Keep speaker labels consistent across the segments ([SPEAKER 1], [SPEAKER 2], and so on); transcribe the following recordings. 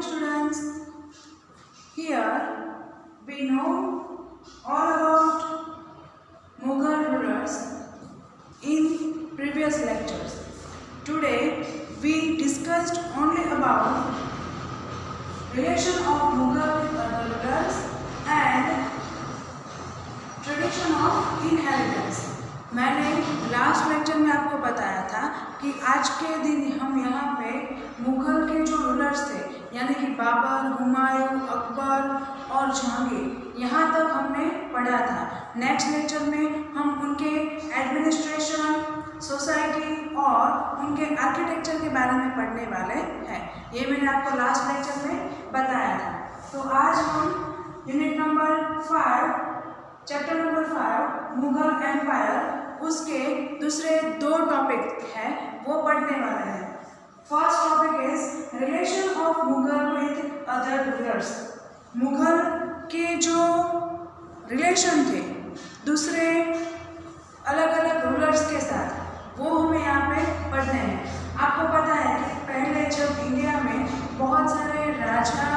[SPEAKER 1] morning, students. Here we know all about Mughal rulers in previous lectures. Today we discussed only about relation of Mughal with other rulers and tradition of inheritance. मैंने last lecture में आपको बताया था कि आज के दिन हम यहाँ पे मुगल के जो रूलर्स थे यानी कि बाबर, हुमायूं, अकबर और जहांगीर यहाँ तक हमने पढ़ा था। नेक्स्ट लेक्चर में हम उनके एडमिनिस्ट्रेशन, सोसाइटी और उनके आर्किटेक्चर के बारे में पढ़ने वाले हैं। ये मैंने आपको लास्ट लेक्चर में बताया था। तो आज हम unit number 5 chapter number 5 Mughal empire उसके दूसरे दो टॉपिक हैं वो पढ़ने वाले हैं। First topic is relation of Mughal with other rulers. Mughal के जो रिलेशन थे दूसरे अलग अलग रूलर्स के साथ वो हमें यहाँ पे पढ़ने हैं। आपको पता है कि पहले जब इंडिया में बहुत सारे राजा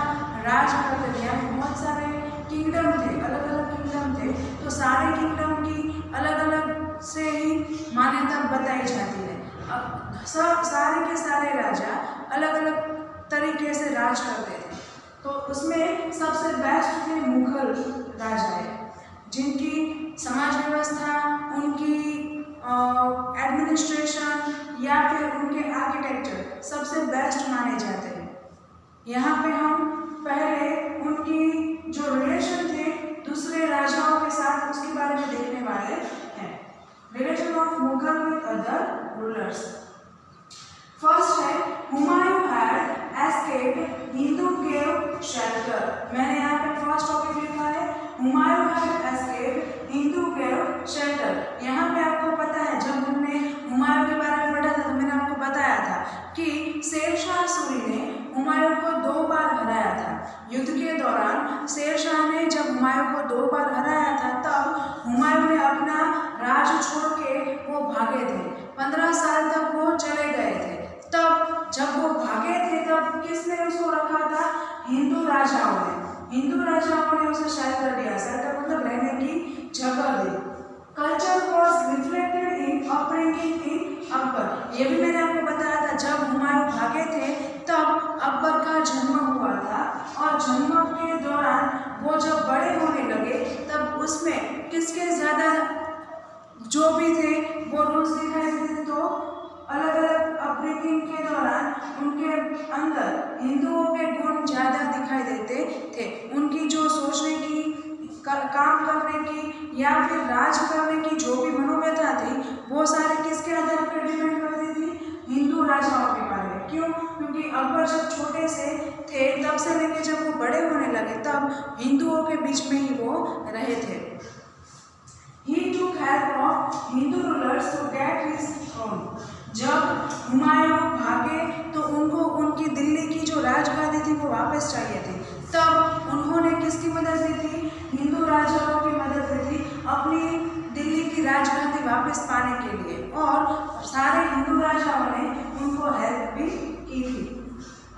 [SPEAKER 1] राज करते थे, बहुत सारे किंगडम थे, अलग अलग किंगडम थे, तो सारे किंगडम की अलग अलग से ही मान्यता बताई जाती है। अब सारे के सारे राजा अलग अलग तरीके से राज करते थे, तो उसमें सबसे बेस्ट थे मुगल राजाएं, जिनकी समाज व्यवस्था, उनकी एडमिनिस्ट्रेशन या फिर उनके आर्किटेक्चर सबसे बेस्ट माने जाते हैं। यहाँ पे हम पहले उनकी जो रिलेशन थे दूसरे राजाओं के साथ उसके बारे में देखने वाले हैं। Relation of Mughal with other rulers. First है Humayun had escaped Hindu gave shelter. मैंने यहाँ पे फर्स्ट टॉपिक लिखा है Humayun had escaped Hindu gave shelter. यहाँ पे आपको पता है जब हमने हुमायूं के बारे में पढ़ा था तो मैंने आपको बताया था कि शेरशाह सूरी ने हुमायूं को 2 बार हराया था। युद्ध के दौरान शेरशाह ने जब हुमायूं को 2 बार हराया था तब हुमायूं ने अपना राज छोड़ के वो भागे थे। 15 साल तक वो चले गए थे। तब जब वो भागे थे तब किसने उसको रखा था? हिंदू राजाओं ने। हिंदू राजाओं ने उसे शेल्टर दिया। शेल्टर मतलब रहने की जगह दी। Culture was reflected in upbringing in Akbar. ये भी मैंने आपको बताया था जब हुमायूं भागे थे तब अकबर का जन्म हुआ था और जन्म के दौरान वो जब बड़े होने लगे तब उसमें किसके ज़्यादा जो भी थे वो रूल्स दिखाई देते थे। तो अलग अलग अपब्रिंगिंग के दौरान उनके अंदर हिंदुओं के गुण ज़्यादा दिखाई देते थे। उनकी जो सोचने की, काम करने की या फिर राज करने की जो भी मनोव्यथा थी वो सारे किसके आधार पर डिपेंड करती थी? हिंदू राजाओं के बारे में। क्यों? क्योंकि अकबर जब छोटे से थे तब से लेकर जब वो बड़े होने लगे तब हिंदुओं के बीच में ही वो रहे थे। He took help of Hindu rulers to get his throne. जब हुमायूं भागे तो उनको उनकी दिल्ली की जो राजगादी थी वो वापस चाहिए थी। तब उन्होंने किसकी मदद ली थी? हिंदू राजाओं की मदद ली थी अपनी दिल्ली की राजगादी वापस पाने के लिए, और सारे हिंदू राजाओं ने उनको हेल्प भी की थी।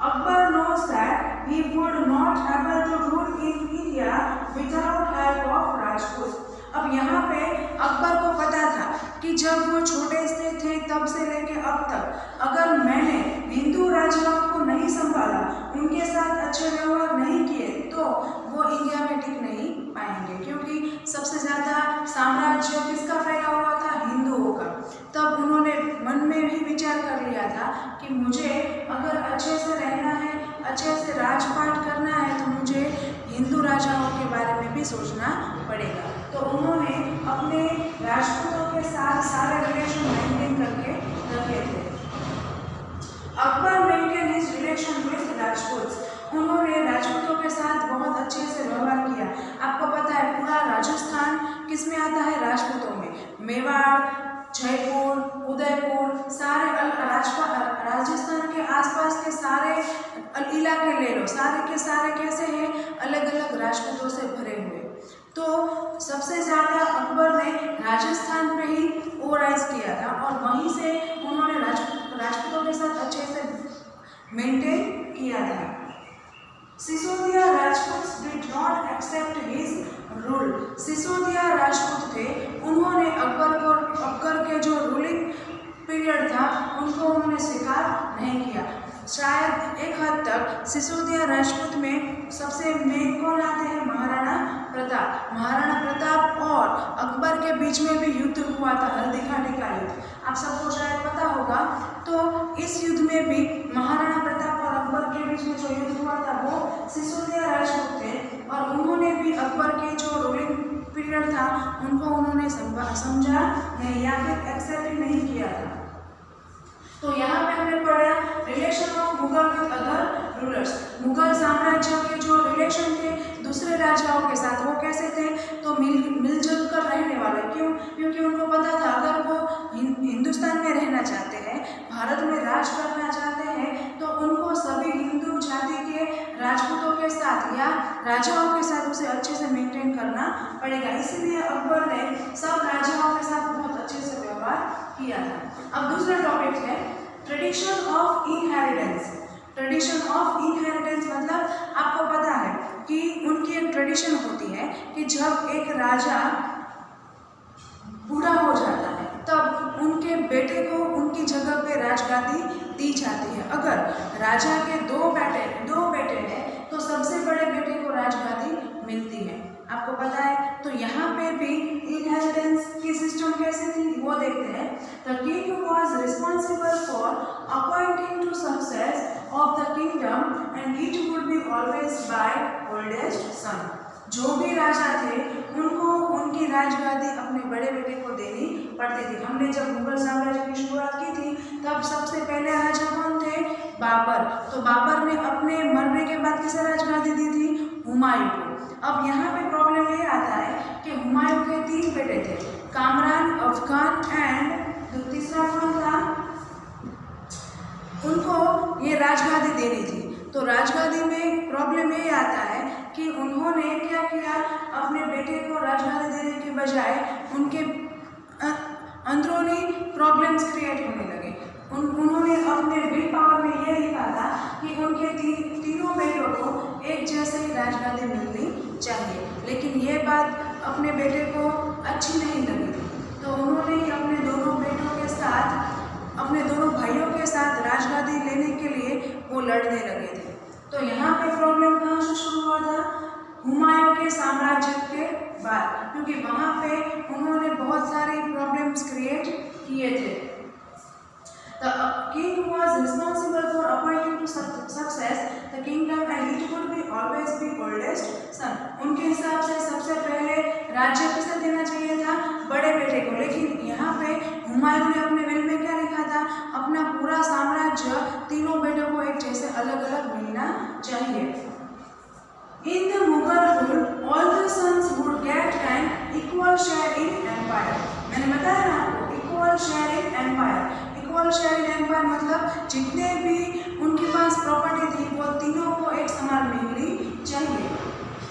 [SPEAKER 1] Akbar knows that he would not able to rule in India without help of Rajput. अब यहाँ पे अकबर को पता था कि जब वो छोटे से थे तब से लेके अब तक अगर मैंने हिंदू राजाओं को नहीं संभाला, उनके साथ अच्छे व्यवहार नहीं किए तो वो इंडिया में टिक नहीं पाएंगे, क्योंकि सबसे ज़्यादा साम्राज्य किसका फैला हुआ था? हिंदुओं का। तब उन्होंने मन में भी विचार कर लिया था कि मुझे अगर अच्छे से रहना है, अच्छे से राजपाट करना है तो मुझे हिंदू राजाओं के बारे में भी सोचना पड़ेगा। तो उन्होंने अपने राजपूतों के साथ सारे रिलेशन मेंटेन करके रखे थे। Akbar maintain his relation with Rajput. उन्होंने राजपूतों के साथ बहुत अच्छे से व्यवहार किया। आपको पता है पूरा राजस्थान किस में आता है? राजपूतों में। मेवाड़, जयपुर, उदयपुर, सारे राजस्थान के आसपास के सारे इलाके ले लो, सारे के सारे कैसे हैं? अलग अलग राजपूतों से भरे हुए। तो सबसे ज़्यादा अकबर ने राजस्थान पे ही ओवरराइज किया था और वहीं से उन्होंने राजपूतों के साथ अच्छे से मेंटेन किया था। उनको उन्होंने स्वीकार नहीं किया। शायद एक हद तक सिसोदिया राजपूत में सबसे मेन कौन आते हैं? महाराणा प्रताप। महाराणा प्रताप और अकबर के बीच में भी युद्ध हुआ था, हल्दी घाटी का युद्ध, आप सबको शायद पता होगा। तो इस युद्ध में भी महाराणा प्रताप और अकबर के बीच में जो युद्ध हुआ था वो सिसोदिया राजपूत थे, और उन्होंने भी अकबर के जो रूलिंग पीरियड था उनको उन्होंने समझा नहीं या फिर एक्सेप्ट नहीं किया था। तो यहाँ पे हमने पढ़ा relation of Mughal with other rulers. Mughal साम्राज्य के जो रिलेशन थे दूसरे राजाओं के साथ वो कैसे थे? तो मिलजुल कर रहने वाले। क्यों? क्योंकि उनको पता था अगर वो हिंदुस्तान में रहना चाहते हैं, भारत में राज करना चाहते हैं, तो उनको सभी हिंदू जाति के राजपूतों के साथ या राजाओं के साथ उसे अच्छे से मेंटेन करना पड़ेगा। इसीलिए अकबर ने सब राजाओं के साथ बहुत अच्छे से व्यवहार किया था। अब दूसरा टॉपिक है tradition of inheritance. Tradition of inheritance मतलब आपको पता है कि उनकी एक ट्रेडिशन होती है कि जब एक राजा बूढ़ा हो जाता है तब उनके बेटे को उनकी जगह पे राजगादी दी जाती है। अगर राजा के दो बेटे हैं तो सबसे बड़े बेटे को राजगादी मिलती है, आपको पता है। तो यहाँ पे भी इनहेरिटेंस की सिस्टम कैसे थी वो देखते हैं। The king was responsible for appointing to success of the kingdom and it would be always by oldest son. जो भी राजा थे उनको उनकी राजगादी अपने बड़े बेटे को देनी पड़ती थी। हमने जब मुगल साम्राज्य की शुरुआत की थी तब सबसे पहले राजा कौन थे? बाबर। तो बाबर ने अपने मरने के बाद किसे राजगादी दी थी? हुमायूं को। अब यहाँ पे प्रॉब्लम ये आता है कि हुमायूं के 3 बेटे थे, कामरान, अफगान एंड तीसरा कौन था? उनको ये राजगादी देनी थी। तो राजगादी में प्रॉब्लम ये आता है कि उन्होंने क्या किया, अपने बेटे को राजगादी देने के बजाय उनके अंदरूनी प्रॉब्लम्स क्रिएट होने लगे। उन्होंने अपने विल पावर में ये लिखा था कि उनके तीनों बेटों को एक जैसे ही राजगादी मिलनी चाहिए, लेकिन ये बात अपने बेटे को अच्छी नहीं लगी थी। तो उन्होंने अपने दोनों बेटों के साथ, अपने दोनों भाइयों के साथ राजगादी लेने के लिए वो लड़ने लगे थे। तो यहाँ पे प्रॉब्लम कहाँ से शुरू हुआ था? हुमायूं के साम्राज्य के बाद, क्योंकि वहाँ पे उन्होंने बहुत सारी प्रॉब्लम्स क्रिएट किए थे। The king was responsible for appointing to success the kingdom and it would be always be oldest son. उनके हिसाब से सबसे पहले राज्य किसे देना चाहिए था? बड़े बेटे को। लेकिन यहाँ पे हुमायूं ने अपने विल में क्या लिखा था? अपना पूरा साम्राज्य तीनों बेटों को एक जैसे अलग अलग मिलना चाहिए। In the Mughal rule, all the sons would get an equal share in empire. मैंने बताया ना आपको, equal share in empire. Equal share in empire मतलब जितने भी उनके पास प्रॉपर्टी थी वो तीनों को एक समान मिलनी चाहिए।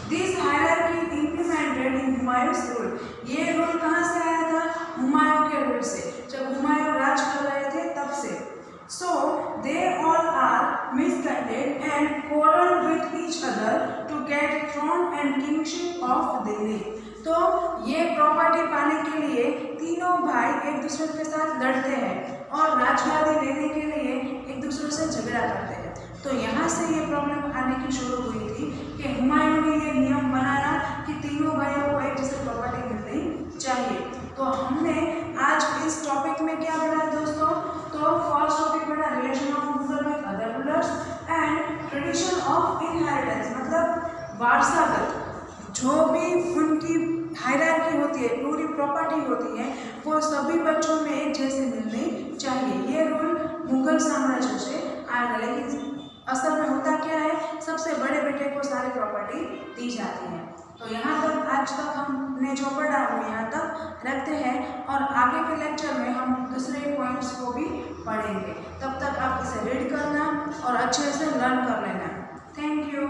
[SPEAKER 1] This hierarchy implemented in Humayun's rule. ये रूल कहाँ से आया था? हुमायूं के रूल से, जब हुमायूं राज कर रहे थे तब से। So they all are misguided and quarrel with each other to get throne and kingship of Delhi. तो ये प्रॉपर्टी पाने के लिए तीनों भाई एक दूसरे के साथ लड़ते हैं और राजगादी लेने के लिए एक दूसरे से झगड़ा करते हैं। तो यहाँ से ये प्रॉब्लम आने की शुरू हुई थी कि हुमायूं ने ये नियम बनाया कि तीनों भाइयों को एक जैसे प्रॉपर्टी मिलनी चाहिए। तो हमने आज इस टॉपिक में क्या पढ़ा दोस्तों? तो फर्स्ट टॉपिक पढ़ा relation of Mughal with other rulers and tradition of inheritance, मतलब वारसागत जो भी उनकी हायरार्की होती है, पूरी प्रॉपर्टी होती है, वो सभी बच्चों में एक जैसे मिलनी चाहिए। ये रूल मुगल साम्राज्य से आया, लेकिन असल में होता क्या है? सबसे बड़े बेटे को सारी प्रॉपर्टी दी जाती है। तो यहाँ तक आज तक हमने जो पढ़ा वो यहाँ तक रखते हैं और आगे के लेक्चर में हम दूसरे पॉइंट्स को भी पढ़ेंगे। तब तक आप इसे रीड करना और अच्छे से लर्न कर लेना। Thank you.